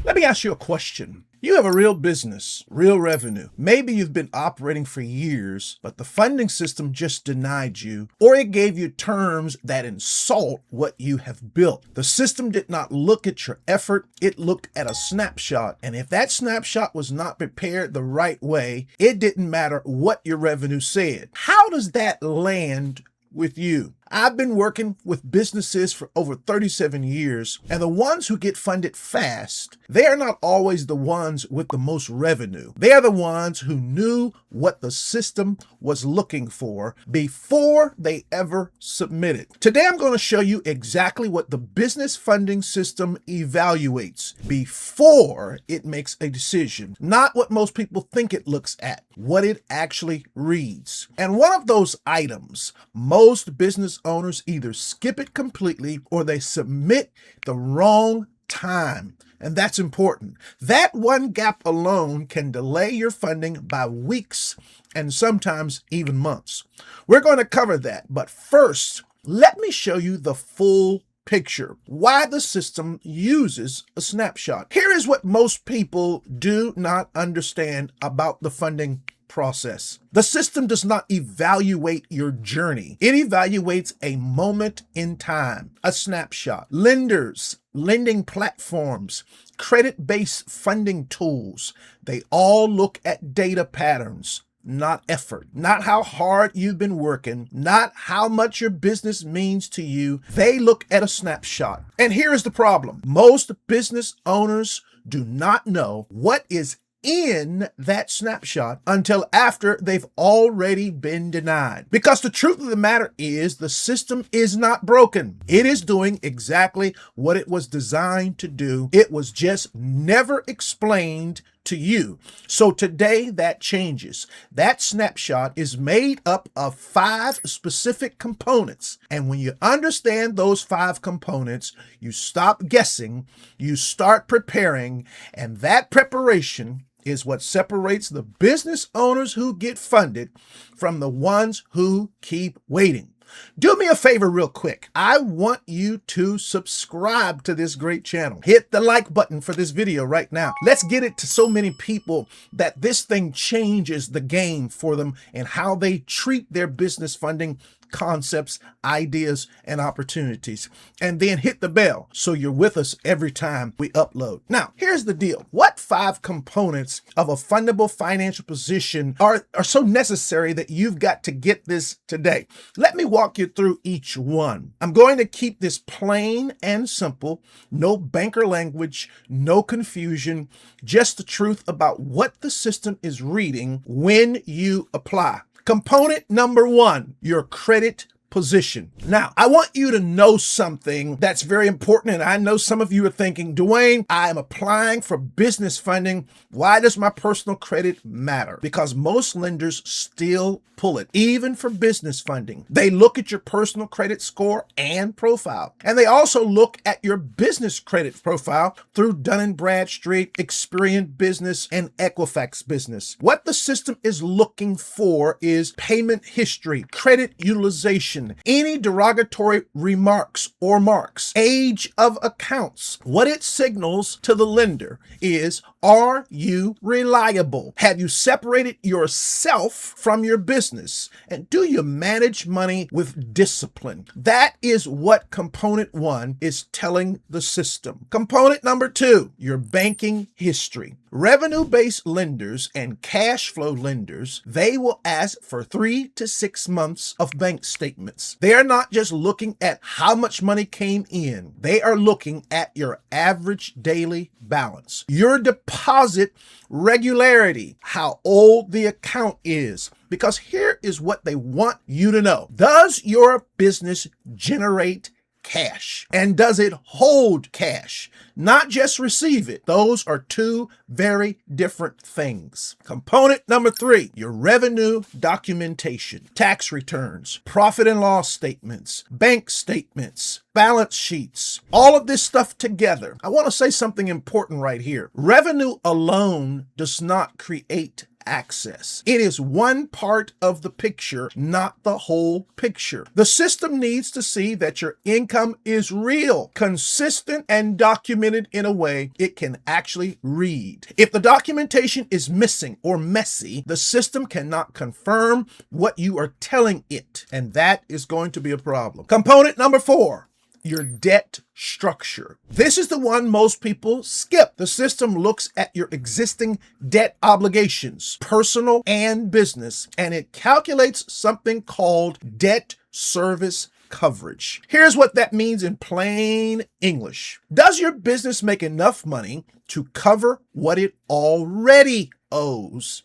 Let me ask you a question. You have a real business, real revenue. Maybe you've been operating for years, but the funding system just denied you, or it gave you terms that insult what you have built. The system did not look at your effort, it looked at a snapshot. And if that snapshot was not prepared the right way, it didn't matter what your revenue said. How does that land with you? I've been working with businesses for over 37 years, and the ones who get funded fast, they are not always the ones with the most revenue. They are the ones who knew what the system was looking for before they ever submitted. Today, I'm going to show you exactly what the business funding system evaluates before it makes a decision, not what most people think it looks at, what it actually reads. And one of those items, most business owners either skip it completely or they submit the wrong time. And that's important. That one gap alone can delay your funding by weeks and sometimes even months. We're going to cover that. But first, let me show you the full picture, why the system uses a snapshot. Here is what most people do not understand about the funding process. The system does not evaluate your journey. It evaluates a moment in time, a snapshot. Lenders, lending platforms, credit-based funding tools, they all look at data patterns, not effort, not how hard you've been working, not how much your business means to you. They look at a snapshot. And here is the problem. Most business owners do not know what is in that snapshot until after they've already been denied. Because the truth of the matter is the system is not broken. It is doing exactly what it was designed to do. It was just never explained to you. So today that changes. That snapshot is made up of 5 specific components. And when you understand those 5 components, you stop guessing, you start preparing, and that preparation is what separates the business owners who get funded from the ones who keep waiting. Do me a favor real quick. I want you to subscribe to this great channel. Hit the like button for this video right now. Let's get it to so many people that this thing changes the game for them and how they treat their business funding concepts, ideas, and opportunities. And then hit the bell so you're with us every time we upload. Now, here's the deal. What 5 components of a fundable financial position are so necessary that you've got to get this today? Let me walk you through each one. I'm going to keep this plain and simple. No banker language, no confusion, just the truth about what the system is reading when you apply. Component number 1, your credit position. Now, I want you to know something that's very important, and I know some of you are thinking, Duane, I am applying for business funding. Why does my personal credit matter? Because most lenders still pull it, even for business funding. They look at your personal credit score and profile, and they also look at your business credit profile through Dun & Bradstreet, Experian Business, and Equifax Business. What the system is looking for is payment history, credit utilization, any derogatory remarks or marks, age of accounts. What it signals to the lender is, are you reliable? Have you separated yourself from your business? And do you manage money with discipline? That is what component 1 is telling the system. Component number 2, your banking history. Revenue-based lenders and cash flow lenders, they will ask for 3 to 6 months of bank statements. They are not just looking at how much money came in. They are looking at your average daily balance, your deposit regularity, how old the account is. Because here is what they want you to know. Does your business generate cash? And does it hold cash? Not just receive it. Those are 2 very different things. Component number 3, your revenue documentation, tax returns, profit and loss statements, bank statements, balance sheets, all of this stuff together. I want to say something important right here. Revenue alone does not create access. It is one part of the picture, not the whole picture. The system needs to see that your income is real, consistent, and documented in a way it can actually read. If the documentation is missing or messy, the system cannot confirm what you are telling it, and that is going to be a problem. Component number 4. Your debt structure. This is the one most people skip. The system looks at your existing debt obligations, personal and business, and it calculates something called debt service coverage. Here's what that means in plain English. Does your business make enough money to cover what it already owes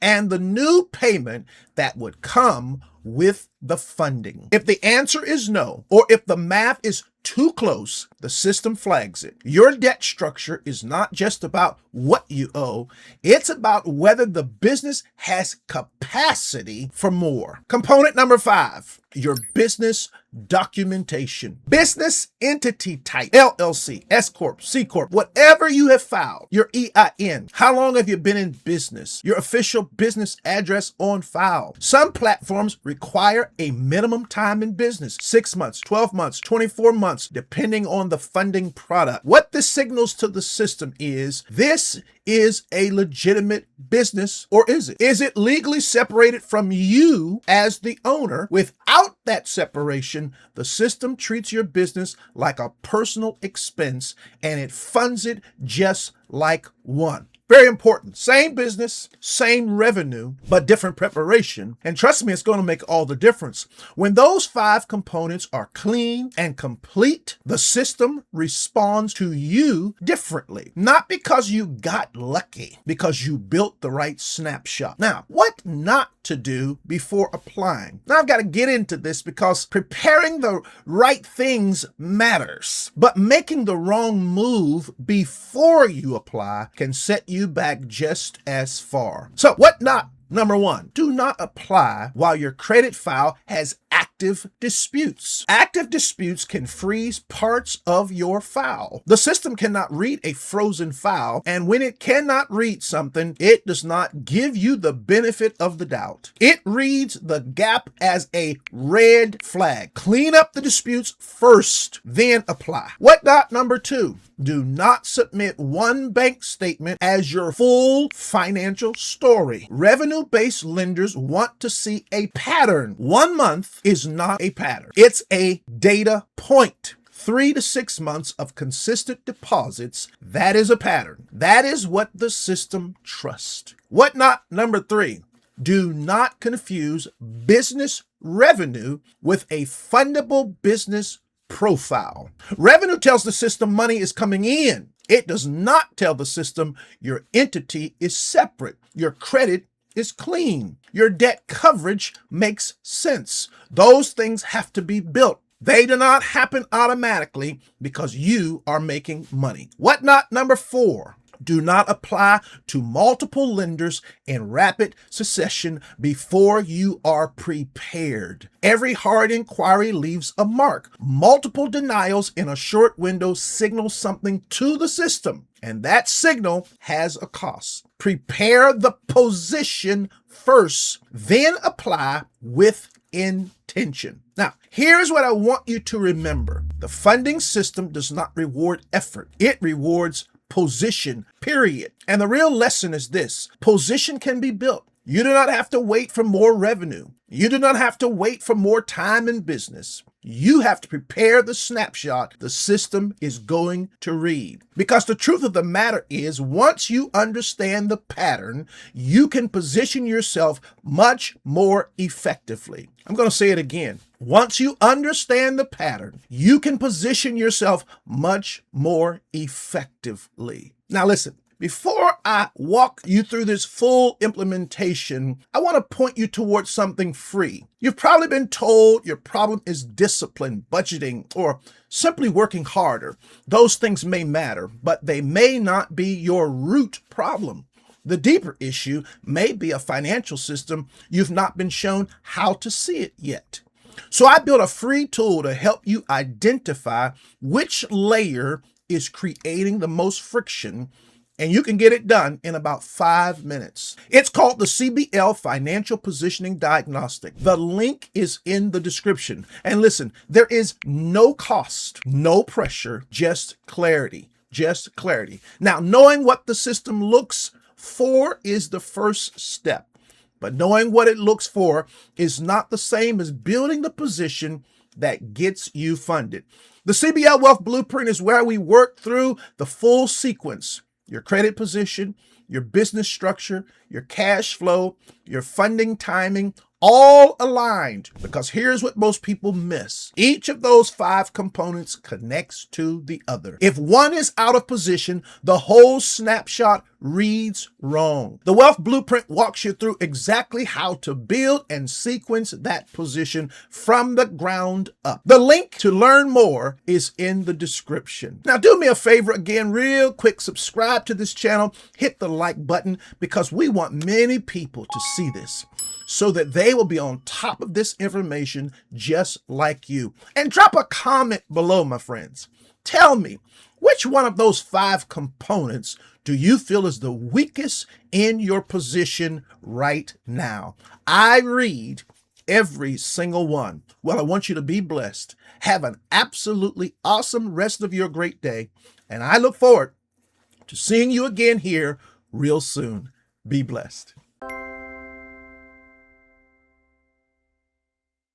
and the new payment that would come with the funding? If the answer is no, or if the math is too close, the system flags it. Your debt structure is not just about what you owe, it's about whether the business has capacity for more. Component number 5, your business documentation. Business entity type, LLC, S Corp, C Corp, whatever you have filed, your EIN, how long have you been in business, your official business address on file. Some platforms require a minimum time in business, 6 months, 12 months, 24 months, depending on the funding product. What this signals to the system is this is a legitimate business, or is it? Is it legally separated from you as the owner? Without that separation, the system treats your business like a personal expense and it funds it just like one. Very important. Same business, same revenue, but different preparation. And trust me, it's going to make all the difference. When those 5 components are clean and complete, the system responds to you differently. Not because you got lucky, because you built the right snapshot. Now, what not to do before applying? Now, I've got to get into this because preparing the right things matters, but making the wrong move before you apply can set you back just as far. So what not? Number 1, do not apply while your credit file has active disputes. Active disputes can freeze parts of your file. The system cannot read a frozen file, and when it cannot read something, it does not give you the benefit of the doubt. It reads the gap as a red flag. Clean up the disputes first, then apply. What not? Number 2, do not submit one bank statement as your full financial story. Revenue-based lenders want to see a pattern. 1 month is not a pattern. It's a data point. 3 to 6 months of consistent deposits, that is a pattern. That is what the system trusts. What not? Number 3, do not confuse business revenue with a fundable business profile. Revenue tells the system money is coming in. It does not tell the system your entity is separate. Your credit is clean. Your debt coverage makes sense. Those things have to be built. They do not happen automatically because you are making money. What not? Number 4, do not apply to multiple lenders in rapid succession before you are prepared. Every hard inquiry leaves a mark. Multiple denials in a short window signal something to the system, and that signal has a cost. Prepare the position first, then apply with intention. Now, here's what I want you to remember. The funding system does not reward effort. It rewards position, period. And the real lesson is this: position can be built. You do not have to wait for more revenue. You do not have to wait for more time in business. You have to prepare the snapshot the system is going to read. Because the truth of the matter is, once you understand the pattern, you can position yourself much more effectively. I'm going to say it again. Once you understand the pattern, you can position yourself much more effectively. Now listen, before I walk you through this full implementation, I want to point you towards something free. You've probably been told your problem is discipline, budgeting, or simply working harder. Those things may matter, but they may not be your root problem. The deeper issue may be a financial system you've not been shown how to see it yet. So I built a free tool to help you identify which layer is creating the most friction and you can get it done in about 5 minutes. It's called the CBL Financial Positioning Diagnostic. The link is in the description. And listen, there is no cost, no pressure, just clarity. Just clarity. Now, knowing what the system looks for is the first step. But knowing what it looks for is not the same as building the position that gets you funded. The CBL Wealth Blueprint is where we work through the full sequence: your credit position, your business structure, your cash flow, your funding timing, all aligned. Because here's what most people miss. Each of those 5 components connects to the other. If one is out of position, the whole snapshot reads wrong. The Wealth Blueprint walks you through exactly how to build and sequence that position from the ground up. The link to learn more is in the description. Now, do me a favor again, real quick, subscribe to this channel, hit the like button, because we want many people to see this, so that they will be on top of this information just like you. And drop a comment below, my friends. Tell me, which one of those 5 components do you feel is the weakest in your position right now? I read every single one. Well, I want you to be blessed. Have an absolutely awesome rest of your great day. And I look forward to seeing you again here real soon. Be blessed.